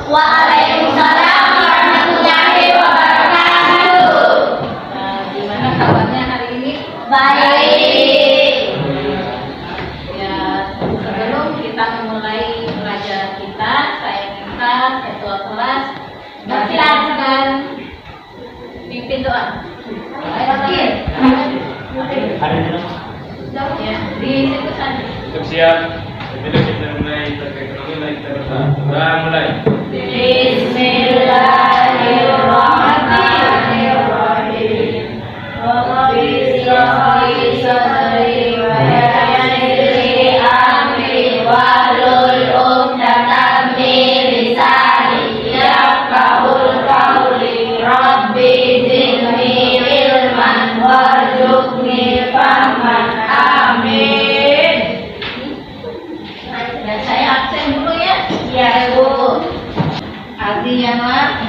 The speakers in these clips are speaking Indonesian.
Waalaikumsalam warahmatullahi wabarakatuh. Gimana kabarnya hari ini? Baik. Ya, sebelum kita memulai pelajaran kita, saya minta ketua kelas mempersilakan pimpin doa. Ya, di situ saja. Siap. Bila kita mulai terkait ekonomi, kita mulai. Bismillahirrahmanirrahim. Rabbi shrahli sadri wa yassir amri wahlul 'uqdatam min lisani yafqahul qawli. Rabbi zidni ilman warzuqni fahman. Amin. Dan saya absen dulu ya. Ya Bu. Adriana,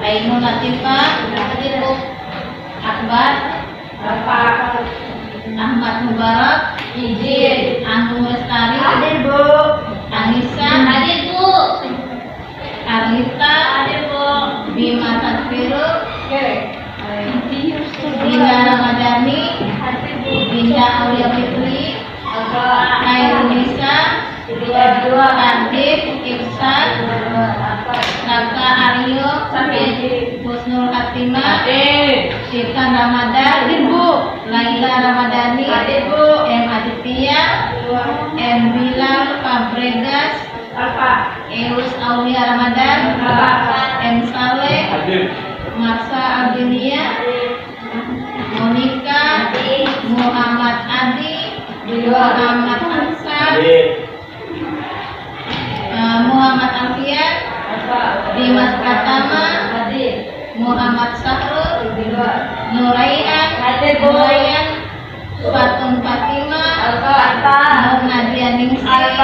Ainul Latifah, Ibu Akbar, Ahmad Mubarak, Izin. Anu Lestari, Hadir Bu. Anissa, Hadir Bu. Arlita, Hadir Bu. Bima Tasfirul, Dinda Dinda Ramadhani, Hadir Bu. Dinda Aulia Fitri, Airunisa, Adib, Iksan, Raka Aryo, Husnul Khatimah, Syifa Ramadan, Laila Ramadhani, M. Aditya, M. Bilal Fabregas, Eus Aulia Ramadan, M. Saleh, Marsa Ardinia, Monika, Muhammad Adi, Muhammad Ansar, Muhammad Alfian, Dimas Pratama, Muhammad Sahrul, Nuraian, Fatum Fatimah, Nur Nadia Ningsih,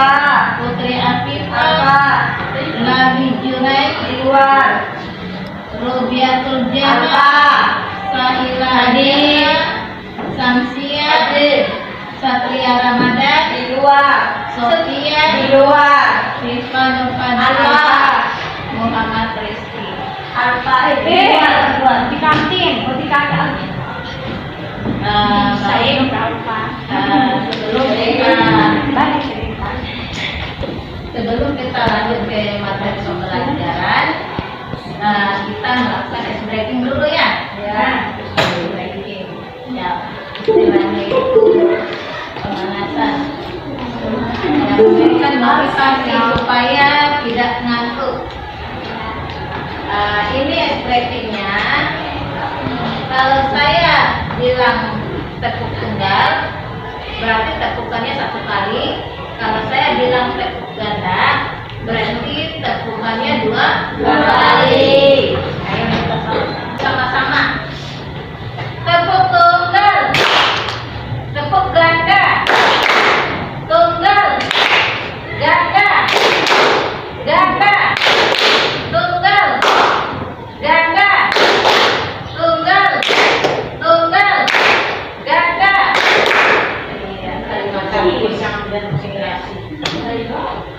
Putri Afifah, Labi Juraij, Rubiatul Jannah, Sahila Adina, Samsia, Satria Ramadan, Sofia, Siva Nurfadila, Muhammad Rizki. di kantin, di kantin. Sebelum kita lanjut ke materi pembelajaran, kita melakukan ice breaking dulu ya. Ice breaking. Ya, istilahnya itu pemanasan. Yang memberikan motivasi supaya tidak ngantuk. Ini ice breakingnya. Kalau saya bilang tepuk tunggal, berarti tepukannya satu kali. Kalau saya bilang tepuk ganda, berarti tepukannya dua kali. Ayo kita sama-sama. Tepuk tunggal, tepuk ganda, tunggal, ganda, ganda, tunggal, ganda, tunggal, tunggal, ganda. Iya, terima kasih.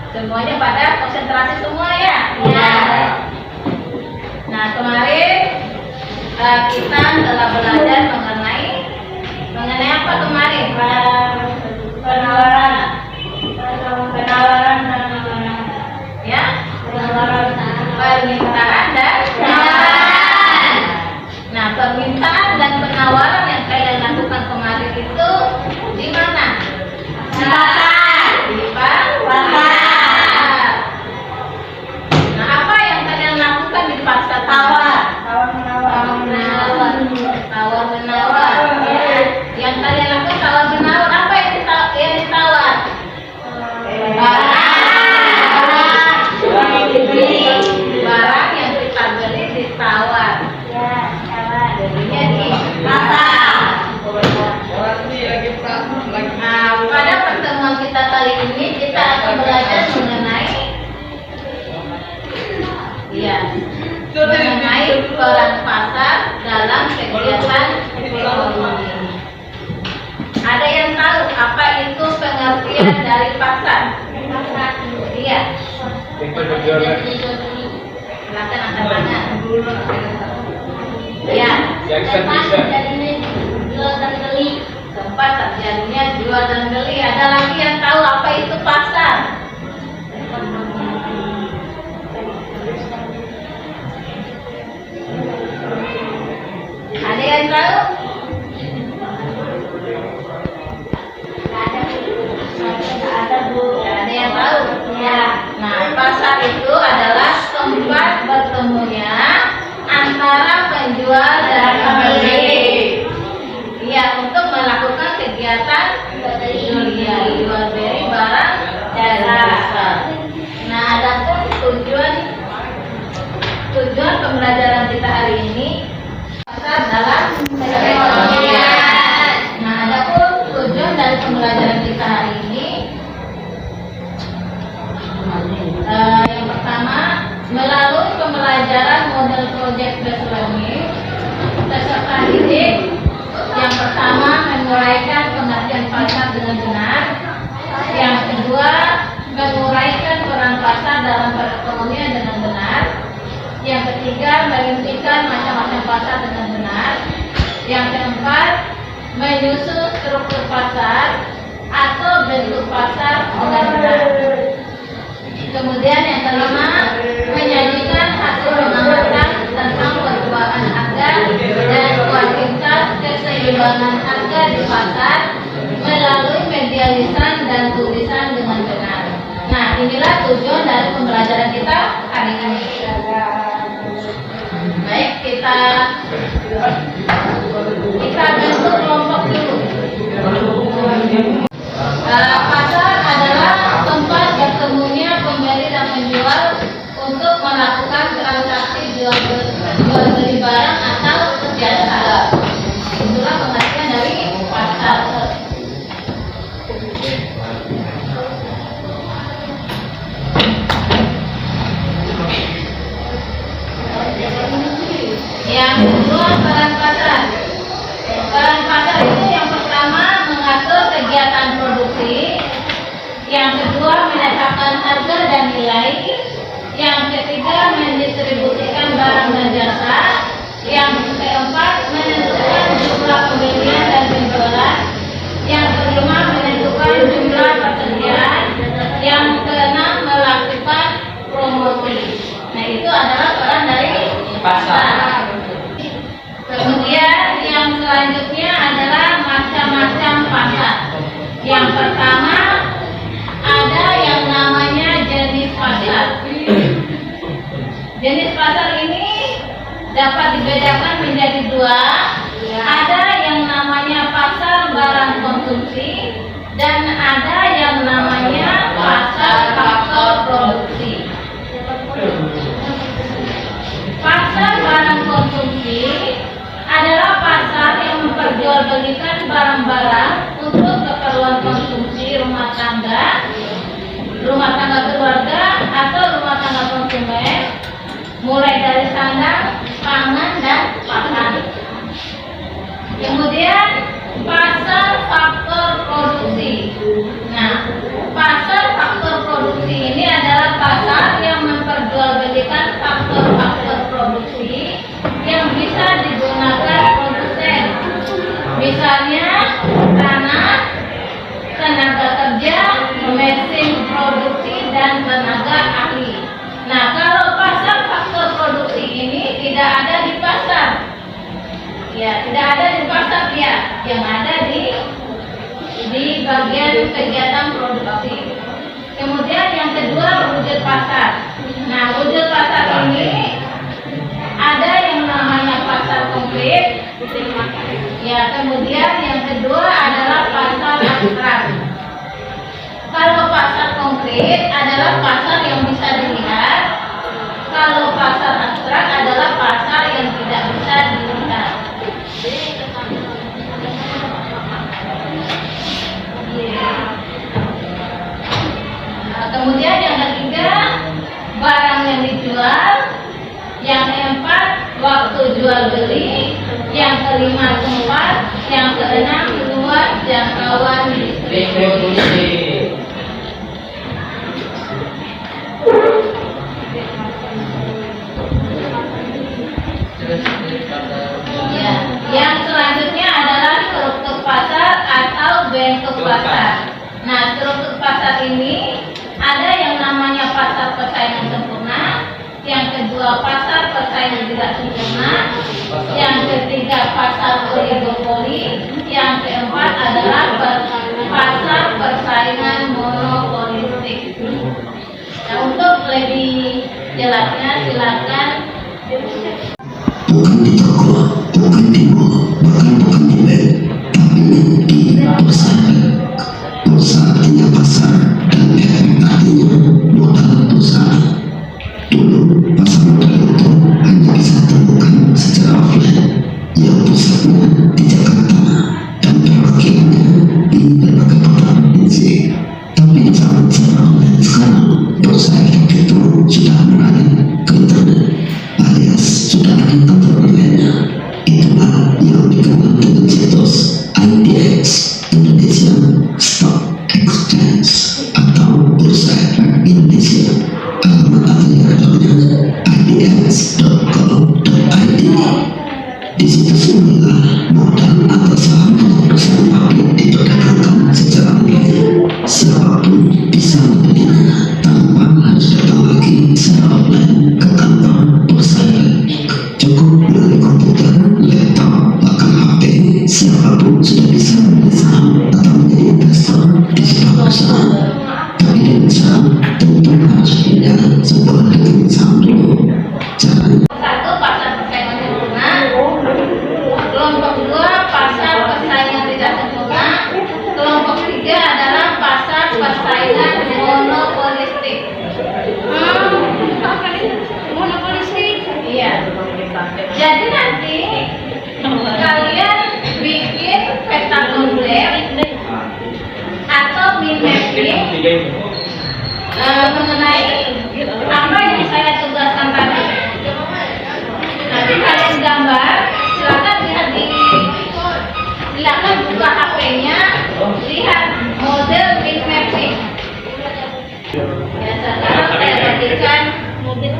Semuanya pada konsentrasi semua ya. Nah, kemarin kita telah belajar mengenai apa kemarin? Penawaran Ya, penawaran permintaan dan penawaran. Nah, permintaan dan penawaran yang kalian lakukan kemarin itu di mana? Di pasar. Nah, apa yang kalian lakukan di pasar? Tawar menawar. Yang kalian lakukan tawar menawar. Apa yang ditawar? jual beli. Silakan angkat tangan. Ya. Yang bisa. Jual dan beli. Tempat terjadinya jual dan beli. Ada lagi yang tahu apa itu pasar? Ada yang tahu? Ada Bu. Ada yang tahu? Ya. Nah, pasar itu adalah tempat bertemunya antara penjual dan pembeli. Ya, untuk melakukan kegiatan jual beli barang jasa. Nah, adapun tujuan pembelajaran kita hari ini pasar dalam perekonomian. Nah, adapun tujuan dari pembelajaran kita hari ini yang pertama, melalui pembelajaran model project based learning, peserta didik yang pertama menguraikan pengertian pasar dengan benar, yang kedua menguraikan peran pasar dalam perekonomian dengan benar, yang ketiga merincikan macam-macam pasar dengan benar, yang keempat menyusun struktur pasar atau bentuk pasar dengan benar. Kemudian yang kelima, menyajikan hasil pengamatan tentang perubahan harga dan kuantitas keseimbangan harga di pasar melalui media lisan dan tulisan dengan benar. Nah, inilah tujuan dari pembelajaran kita hari ini. Baik, kita bentuk kelompok dulu. Pasar adalah tempat bertemunya pembeli dan penjual untuk melakukan transaksi jual beli barang atau jasa. Itulah pengertian dari pasar. Yang kedua, peran pasar. Peran pasar itu yang pertama mengatur kegiatan produksi, yang kedua menetapkan harga dan nilai, yang ketiga mendistribusikan barang dan jasa, yang keempat menentukan jumlah pembelian dan penjualan, yang kelima menentukan jumlah persediaan, yang keenam melakukan promosi. Nah, itu adalah peran dari pasar. Kemudian yang selanjutnya adalah macam-macam pasar. Yang pertama ada yang namanya jenis pasar. Jenis pasar ini dapat dibedakan menjadi dua. Ada yang namanya pasar barang konsumsi dan ada yang namanya pasar faktor produksi. Pasar barang konsumsi adalah pasar yang memperjualbelikan barang-barang untuk keperluan konsumsi rumah tangga keluarga atau rumah tangga konsumen, mulai dari sandang, pangan, dan pakan. Kemudian pasar faktor produksi. Nah, pasar faktor produksi ini adalah pasar yang memperjualbelikan faktor-faktor produksi yang bisa digunakan produsen, misalnya tanah, tenaga kerja, mesin produksi, dan tenaga ahli. Nah, kalau pasar faktor produksi ini tidak ada di pasar, ya tidak ada di pasar dia, yang ada di bagian kegiatan produksi. Kemudian yang kedua wujud pasar. Nah, wujud pasar ini ada yang namanya pasar konkret, ya. Kemudian yang kedua adalah pasar abstrak. Kalau pasar konkret adalah pasar yang bisa dilihat. Kalau pasar abstrak adalah pasar yang tidak bisa dilihat. Nah, kemudian yang ketiga barang yang dijual. Yang keempat waktu jual beli. Yang kelima tempat. Yang keenam luas jangkauan distribusi. tidak sempurna. Yang ketiga pasar oligopoli. Yang keempat adalah pasar persaingan monopolistik. Nah, untuk lebih jelasnya silakan. Bukan di toko, bukan di mall, bahkan bukan di web, tapi di pasar. Pulsa artinya pasar dan efek artinya modal pulsa. Dulu pasar modal itu hanya bisa ditemukan secara offline, yang pusatnya di Jakarta dan perwakilannya di berbagai kota provinsi. Tapi di zaman secara online sekarang, pulsa efek itu sudah mulai ke internet, alias sudah ada kantor online-nya. Itulah yang dikenal dengan situs IDX, Indonesia Stock Exchange, atau Bursa Efek Indonesia. Alamat afiliatornya idx.co.id. Di situs inilah modal atau saham perusahaan publik diperdagangkan secara online. Siapapun bisa membelinya tanpa harus datang lagi secara offline ke kantor Bursa Efek. Cukup melalui komputer, laptop, bahkan HP, siapapun sudah bisa membeli saham atau menjadi investor di sebuah perusahaan. Tapi dengan saham tentu harus punya sebuah rekening saham dulu. Caranya Satu, pasar persaingan sempurna. Kelompok dua, pasar persaingan tidak sempurna. Kelompok tiga adalah pasar persaingan monopolistik. Monopolistik? Iya. Jadi nanti kalian bikin peta konsep atau mind mapping mengenai apa yang saya tugaskan tadi. Nanti kalian gambar, silakan buka HP-nya, lihat model mind mapping. Ya, sekarang saya bagikan model.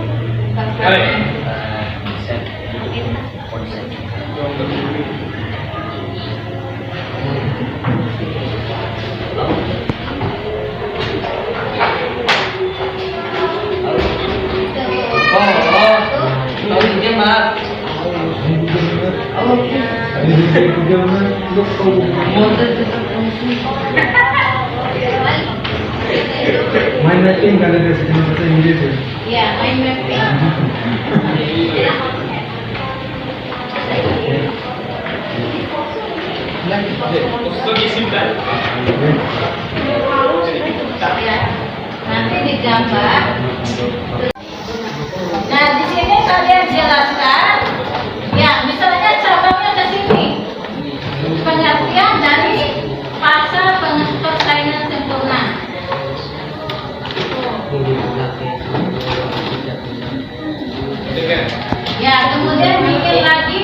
Mind mapping kalau dari bahasa Inggris ya. Ya, mind mapping. Ya, nanti digambar. Nah, di sini kalian jelaskan. Ya, misalnya cabangnya ke sini. Pengertian dari pasar persaingan sempurna. Ya, kemudian bikin lagi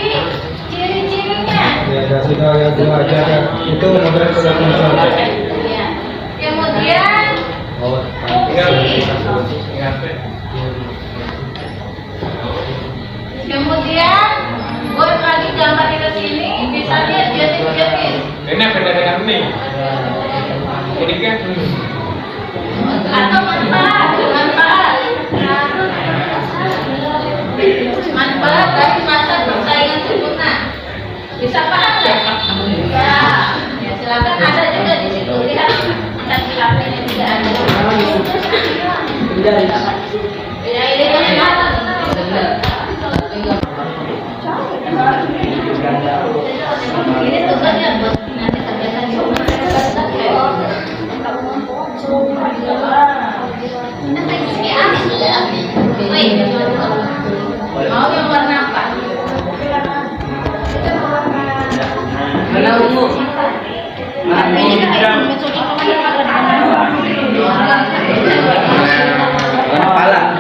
ciri-cirinya. Ya, sudah ya aja itu model kelas. Ya. Kemudian kemudian buat lagi gambar di sini, bisa lihat jenis-jenis. Ini beda dengan ini. Ini kan Atau manfaat dari pasar persaingan sempurna. Bisa paham nggak? Ya, silakan ada juga di situ, lihat HP-nya juga ada. Ya, ini kan ini tugasnya buat nanti kerjakan di rumah. Mau yang warna apa? warna ungu. Warna pala.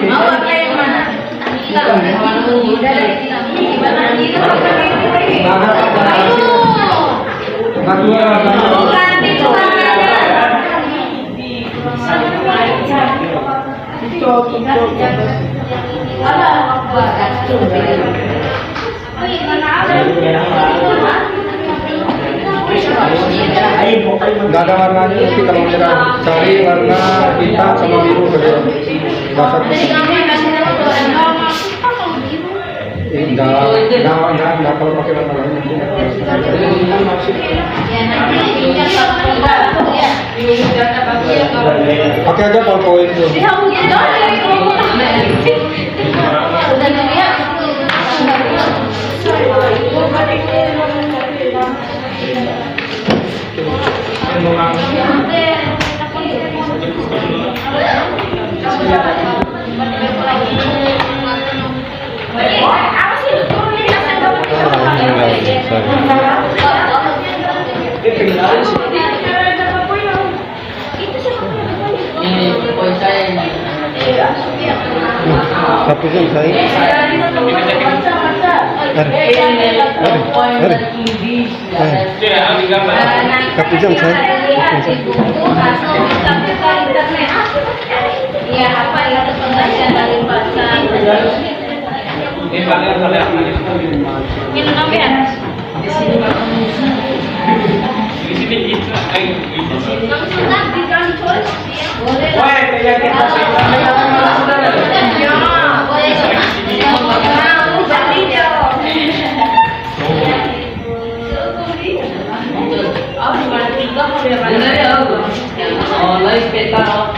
Mau warna yang mana? Warna ungu. Itu nggak ada warnanya sih kalau nyerah. Cari warna hitam sama biru saja. Dasar enggak kalau pakai warna lain nanti pakai aja poin itu. Satu jam saya. Satu jam saya. Iya, apa itu pengajian dari pasar? Ini kalian Minum kopi ya? di sini gitu. Langsung di kantor. Boleh. Woi, kayak kita sih. Ya, boleh. Mau balik dong.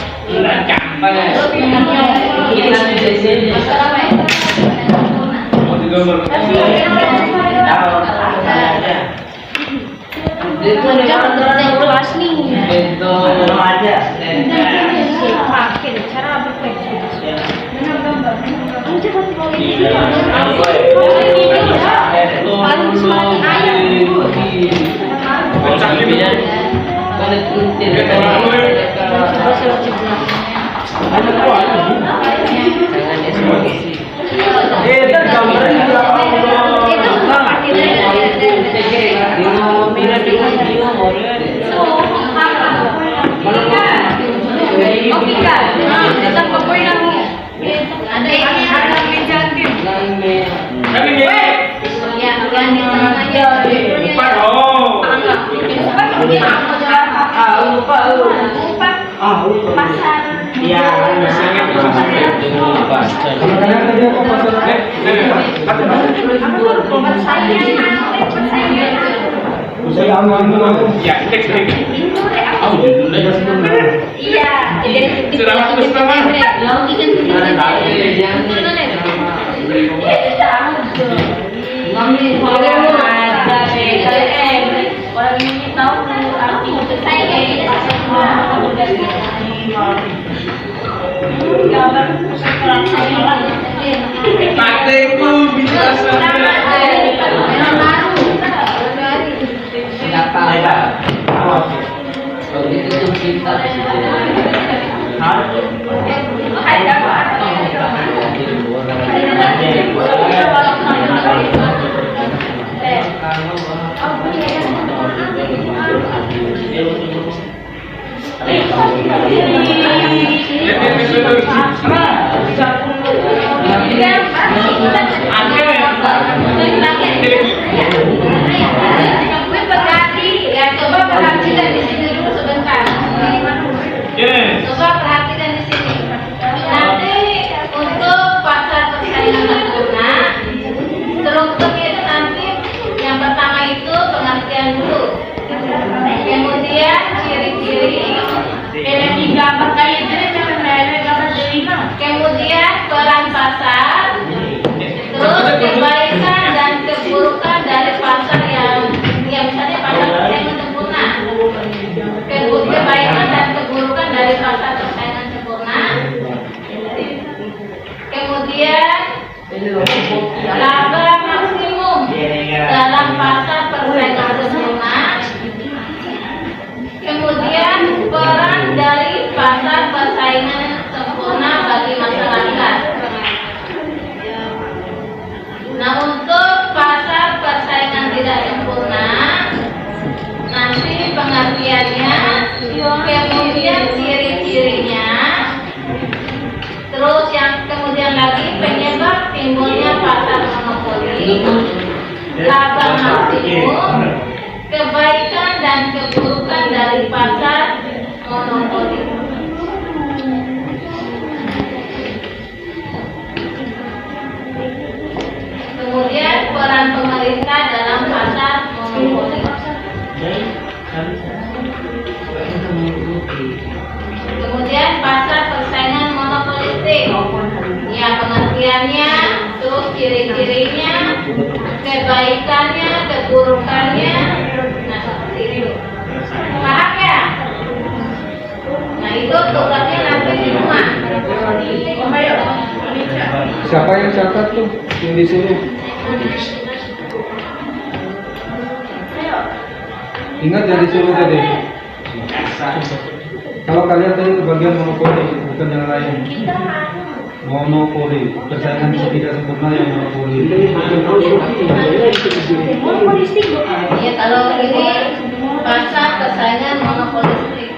Orang ini tahu arti untuk saya Praktekku bisa Coba perhatikan di sini. Nanti untuk pasar persaingan sempurna, strukturnya itu nanti yang pertama itu pengertian dulu. Kemudian ciri-ciri, kemudian peran pasar, terus kebaikan dan keburukan dari pasar yang misalnya pasar persaingan sempurna. Kebaikan dan keburukan dari pasar persaingan sempurna. Kemudian laba maksimum dalam pasar persaingan sempurna. Kemudian peran dari pasar persaingan sempurna bagi masyarakat. Nah, untuk pasar persaingan tidak sempurna, nanti pengertiannya, kemudian ciri-cirinya, terus yang kemudian lagi penyebab timbulnya pasar monopoli, laba maksimum, kebaikan dan keburukan dari pasar monopoli. Kemudian peran pemerintah dalam pasar monopoli. Kemudian pasar persaingan monopolistik. Ya, pengertiannya, terus ciri-cirinya, kebaikannya, keburukannya. Nah, seperti itu. Paham ya? Nah, itu tugasnya nanti di rumah. Siapa yang catat tuh yang disuruh? Ingat yang disuruh tadi. Kalau kalian tadi ke bagian monopoli, bukan yang lain. Monopoli, persaingan tidak sempurna yang monopoli. Ya, kalau ini pasar persaingan monopolistik.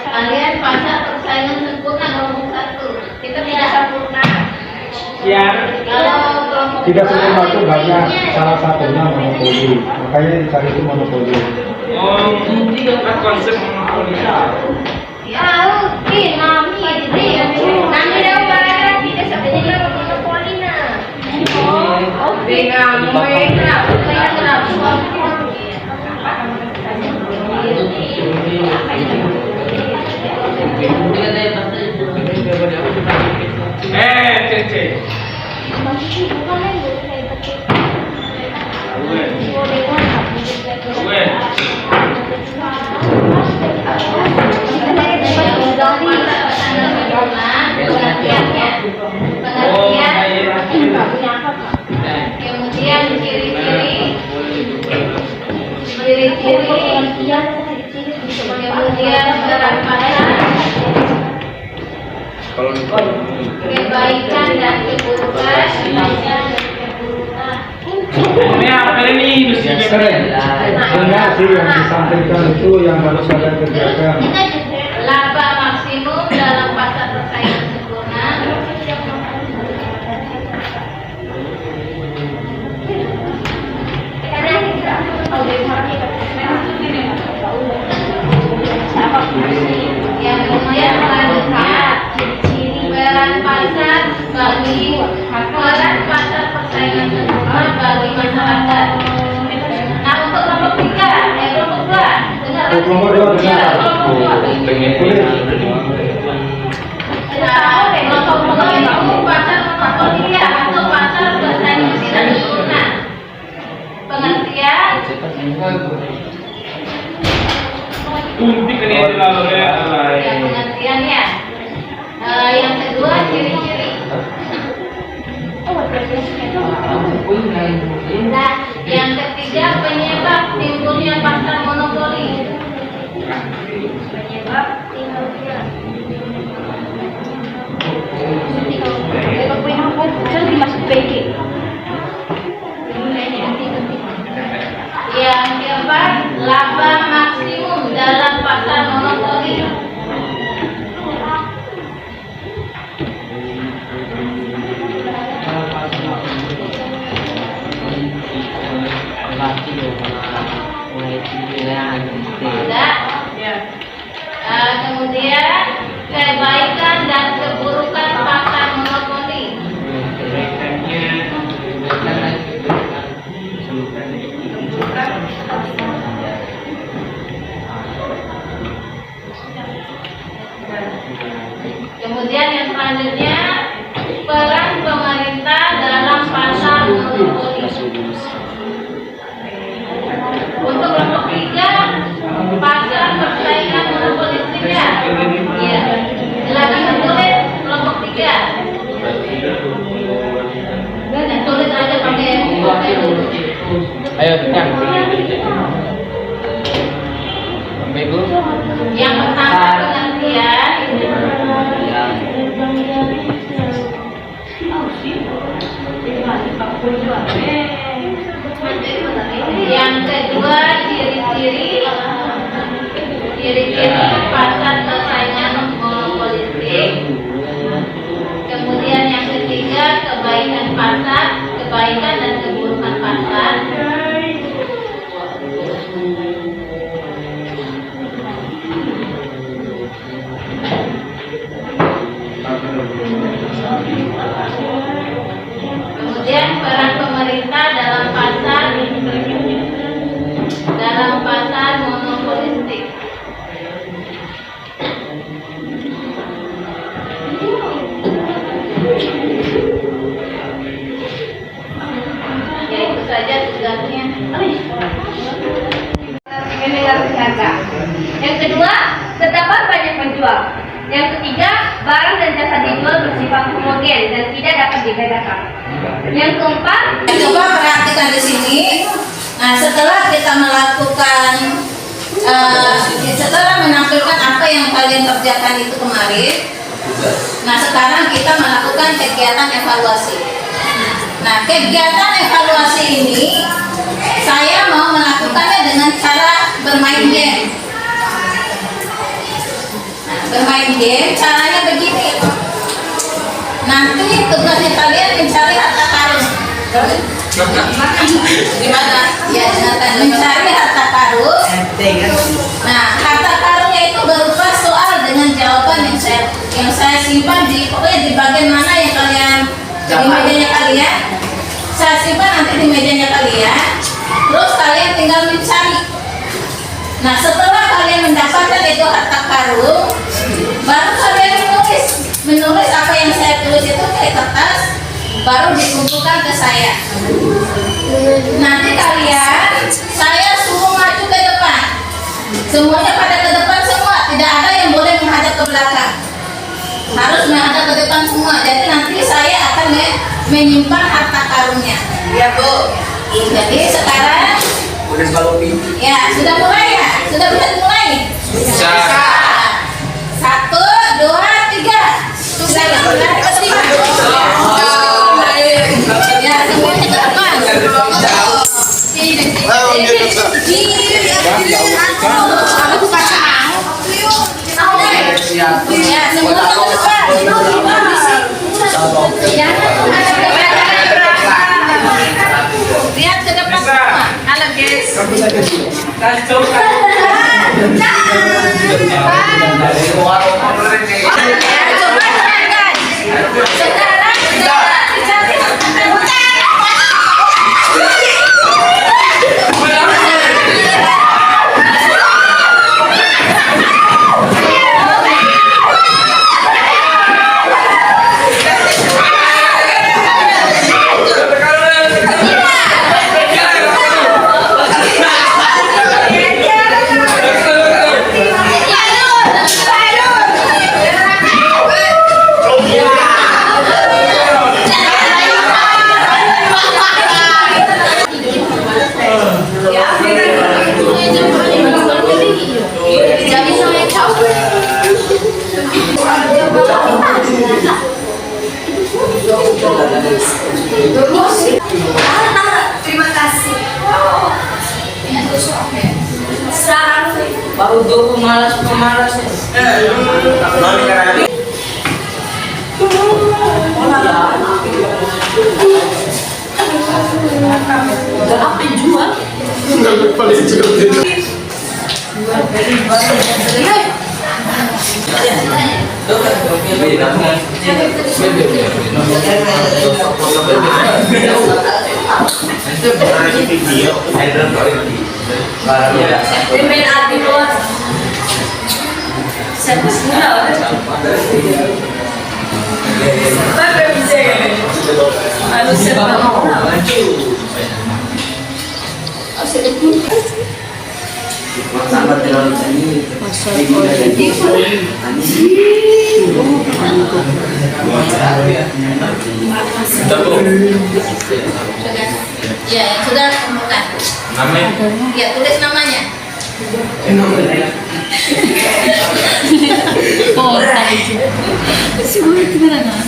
Kalian pasar persaingan sempurna nomor 1. Kita tidak sempurna. Ya. Kalau kelompok Tidak dua, sempurna itu banyak, ciri-cirinya. salah satunya monopoli. Makanya dicari itu monopoli. Oh, kan konsep monopoli. Ya, oke, mami, nanti daw para kita sa kanila monopoli na. Oke, kamu Cece. Gue. Kemudian ciri-ciri, kemudian peran pasar, kebaikan dan keburukan. Ini apa ini? Sering. Banyak sih yang disampaikan itu yang harus kalian kerjakan. Laba maksimum dalam pasar persaingan sempurna. Yang kemudian selanjutnya peran pasar bagi peran pasar persaingan sempurna bagi masyarakat. Nah, untuk kelompok 3, kelompok 2, dengar. Kelompok 2 dengar. Nah, kelompok 2 itu pasar monopoli atau pasar persaingan tidak sempurna. Pengertian Kunti ke dia lalu ya. ya, pengertian ya. Yang kedua ciri-ciri. Nah, yang ketiga penyebab timbulnya pasar monopoli. Penyebab timbulnya. Yang keempat, laba maksimum dalam pasar monopoli. Tidak. Kemudian kebaikan dan keburukan pasar monopoli. Kemudian yang selanjutnya peran pemerintah dalam pasar monopoli. Untuk kelompok 3 pasar persaingan monopolistik ya. Iya. Silakan tulis kelompok 3. Dan tulis aja pakai buku. Ayo, tenang. Ibu. Yang pertama pengertian. Yang kedua ciri-ciri pasar persaingan monopolistik. Kemudian yang ketiga kebaikan pasar, kebaikan dan keburukan pasar. Kemudian peran pemerintah dalam pasar monopolistik. Ya itu saja tugasnya. Yang kedua, terdapat banyak penjual. Yang ketiga, barang dan jasa dijual bersifat homogen dan tidak dapat dibedakan. Yang keempat, Coba perhatikan di sini. Nah, setelah kita melakukan, setelah menampilkan apa yang kalian kerjakan itu kemarin, nah sekarang kita melakukan kegiatan evaluasi. Nah, kegiatan evaluasi ini saya mau melakukannya dengan cara bermain game. Nah, bermain game caranya begini. Nanti tugasnya kalian mencari harta karun. Gimana? Ya, Jonathan, mencari harta karun. Nah, harta karunnya itu berupa soal dengan jawaban yang saya simpan di pokoknya di bagian mana yang kalian di mejanya kalian. Saya simpan nanti di mejanya kalian. Terus kalian tinggal mencari. Nah, setelah kalian mendapatkan itu harta karun, baru kalian menulis apa yang saya tulis itu ke kertas, baru dikumpulkan ke saya. Nanti kalian, saya suruh maju ke depan. Semuanya pada ke depan semua, tidak ada yang boleh menghadap ke belakang. Harus menghadap ke depan semua. Jadi nanti saya akan menyimpan harta karunnya. Ya Bu. Jadi sekarang, ya sudah mulai ya, sudah bisa dimulai. Bisa. 1, 2, 3. Sudah mulai. Ya semuanya ke depan. Ya semuanya ke depan. Lihat ke depan semua. Halo guys. terima kasih. Baru gue pemalas. Udah apa jual? Ya, yang sudah temukan. Namanya? Ya, tulis namanya. Oh, tadi siguro itu na lang.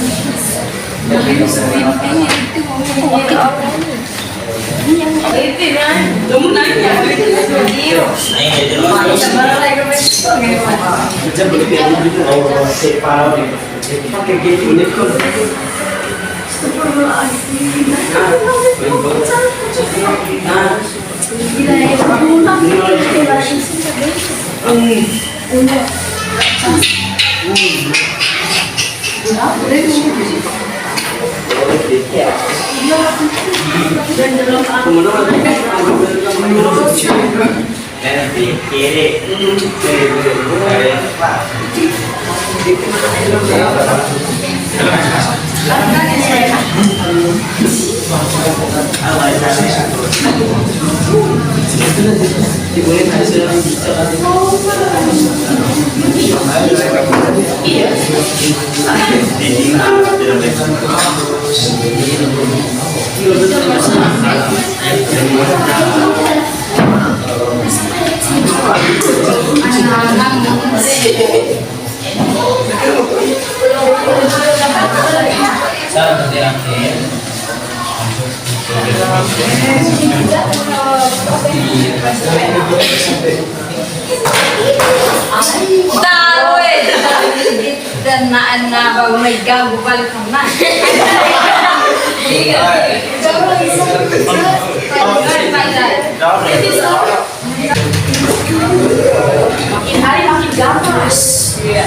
Dan na bago may gago balik naman. Makin hari makin gamas. Iya.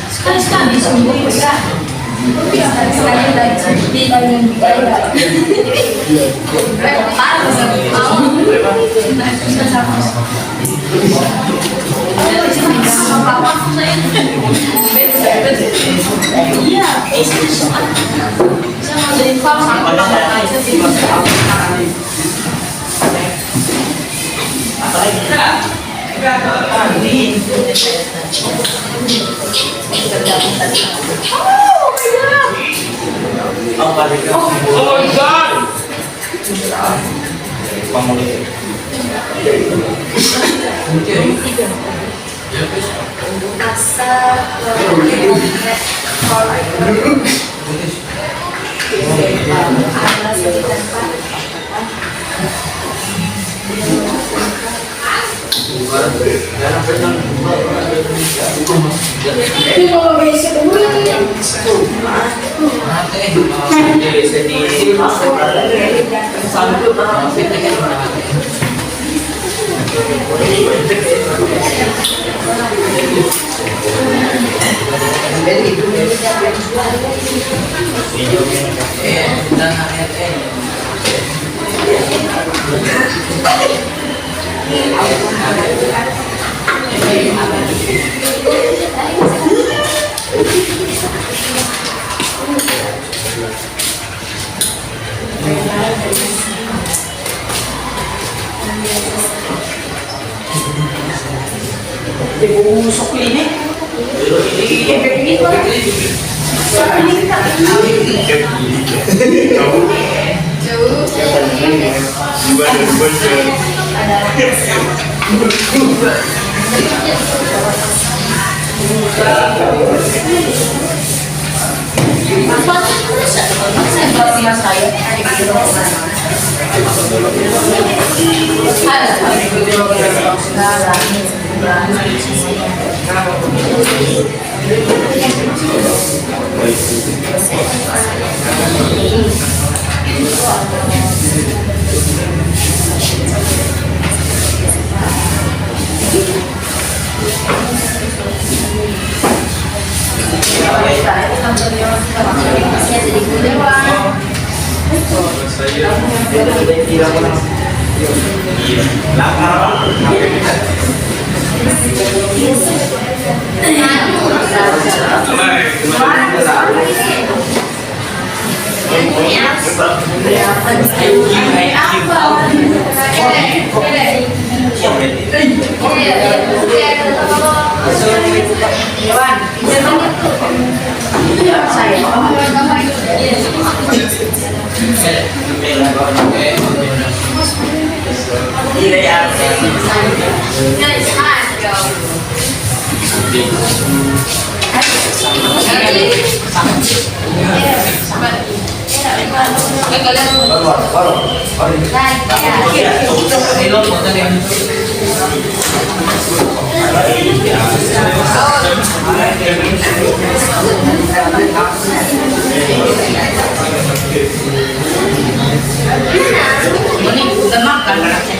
Sekali-sekali sembuh ya. Sekali-sekali dari yang biaya. Iya, Oh my God! Ini udah makan anaknya.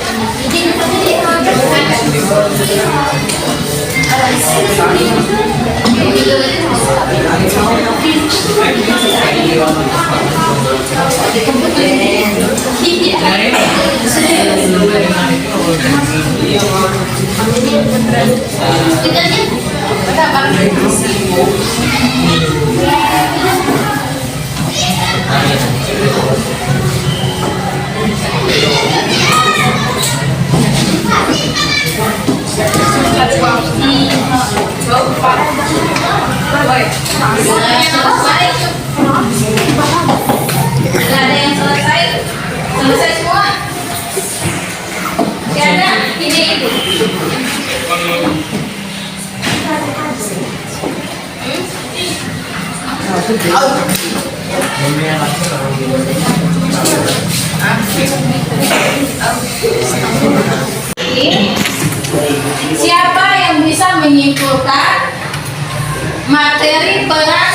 Nggak ada yang selesai, selesai semua. Nggak ada ide itu. Siapa yang bisa menyimpulkan materi peran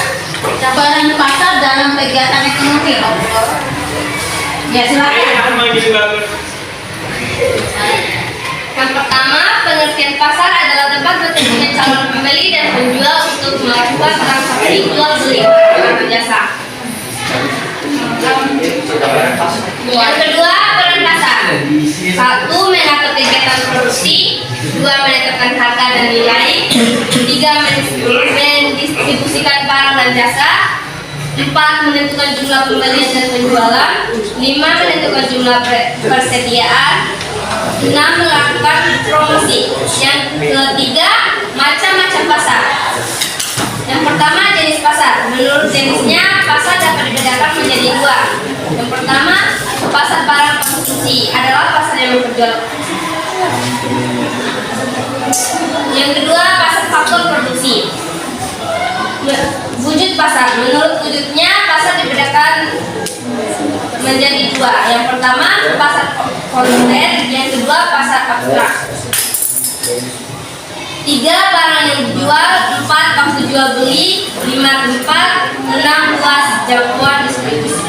pasar dalam kegiatan ekonomi? Ya silakan. Yang pertama, pengertian pasar adalah tempat bertemunya calon pembeli dan penjual untuk melakukan transaksi jual beli barang atau jasa. Yang kedua, peran pasar. 1. Mengatur kegiatan produksi. 2. Menetapkan harga dan nilai. 3. Mendistribusikan barang dan jasa. 4. Menentukan jumlah pembelian dan penjualan. 5. Menentukan jumlah persediaan. 6. Melakukan promosi. Yang ketiga, macam-macam pasar. Yang pertama, jenis pasar. Menurut jenisnya, pasar dapat dibedakan menjadi 2. Yang pertama, pasar barang konsumsi adalah pasar yang memperjual. Yang kedua, pasar faktor produksi. Wujud pasar. Menurut wujudnya, pasar dibedakan menjadi 2. Yang pertama, pasar konten. Yang kedua, pasar abstrak. 3. Barang yang dijual. 4. Waktu jual beli. 5. Tempat. 6. Luas jangkauan distribusi.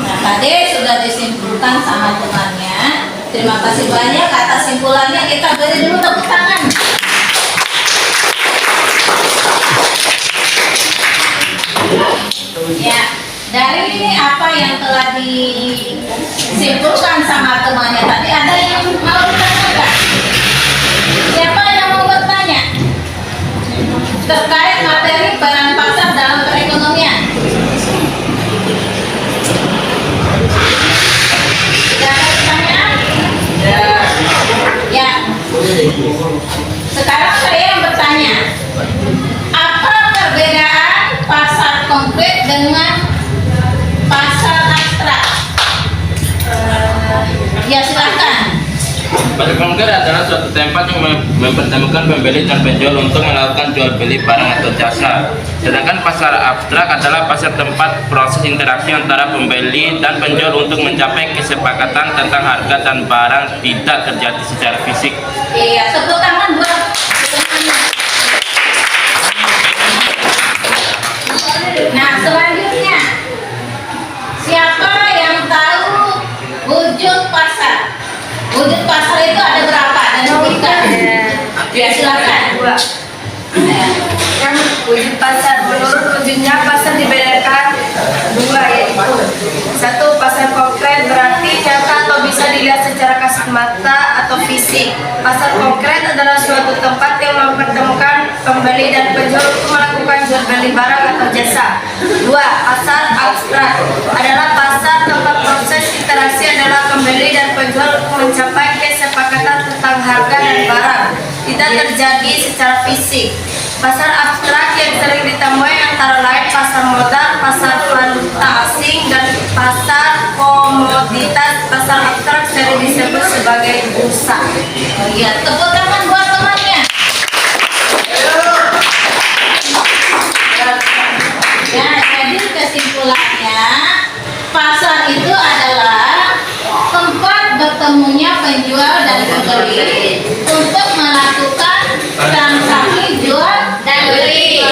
Nah, tadi sudah disimpulkan sama temannya. Terima kasih banyak atas simpulannya. Kita beri dulu tepuk tangan. Ya, dari ini apa yang telah disimpulkan sama temannya tadi, ada yang mau ditanyakan? Siapa yang mau bertanya terkait materi peran pasar dalam perekonomian? Tidak ada pertanyaan? Ya. Sekarang saya yang bertanya, apa perbedaan pasar konkret dengan pasar abstrak? Ya silakan. Pasar konkret adalah suatu tempat yang mempertemukan pembeli dan penjual untuk melakukan jual beli barang atau jasa. Sedangkan pasar abstrak adalah pasar tempat proses interaksi antara pembeli dan penjual untuk mencapai kesepakatan tentang harga dan barang tidak terjadi secara fisik. Iya, tepuk tangan buat temannya. Nah, selanjutnya siapa yang tahu wujud pasar? Wujud pasar itu ada berapa dan logika? Ya silakan. Yang wujud pasar, menurut wujudnya pasar dibedakan 2, yaitu 1. Pasar konkret berarti nyata atau bisa dilihat secara kasat mata atau fisik. Pasar konkret adalah suatu tempat yang mempertemukan pembeli dan penjual untuk melakukan jual beli barang atau jasa. 2. Pasar abstrak adalah pasar tempat proses interaksi adalah pembeli dan penjual mencapai kesepakatan tentang harga dan barang tidak terjadi secara fisik. Pasar abstrak yang sering ditemui antara lain pasar modal, pasar valuta asing, dan pasar komoditas. Pasar abstrak sering disebut sebagai bursa. Ya, tepuk tangan buat temannya. itu adalah tempat bertemunya penjual dan pembeli untuk melakukan transaksi jual dan beli.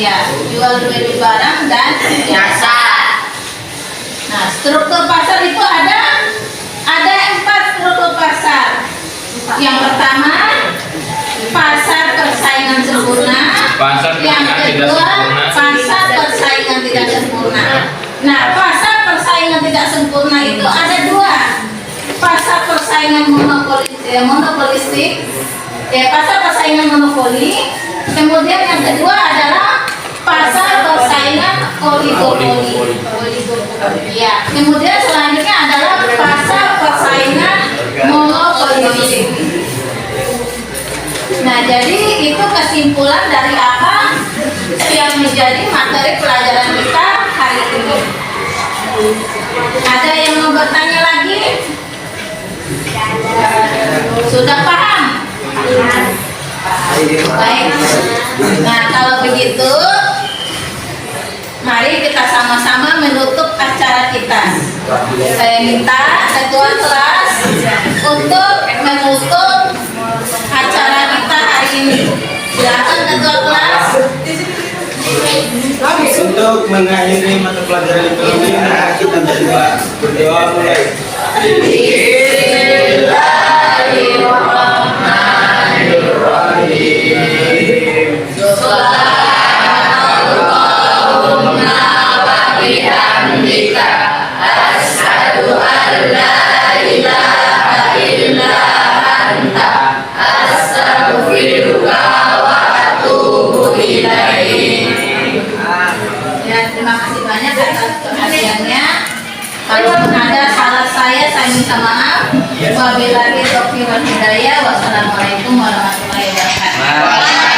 Ya, jual beli barang dan jasa. Nah, struktur pasar itu ada 4 struktur pasar. Yang pertama, pasar persaingan sempurna. Pasar Yang persaingan tidak kedua, sempurna. pasar persaingan tidak sempurna. Nah, pasar persaingan tidak sempurna itu ada 2. Pasar persaingan monopolistik, pasar persaingan monopoli. Kemudian yang kedua adalah pasar persaingan oligopoli. Ya, kemudian selanjutnya adalah pasar persaingan monopolistik. Nah, jadi itu kesimpulan dari apa yang menjadi materi pelajaran kita hari ini. Ada yang mau bertanya lagi? Sudah paham? Baik. Nah, kalau begitu, mari kita sama-sama menutup acara kita. Saya minta ketua kelas untuk menutup acara kita hari ini. Silakan ketua kelas. Untuk mengakhiri mata pelajaran ekonomi, kita berdoa mulai. Ya, terima kasih banyak atas perhatiannya. Kalau ada salah saya minta maaf. Wabillahi taufiq wal hidayah. Wassalamualaikum warahmatullahi wabarakatuh.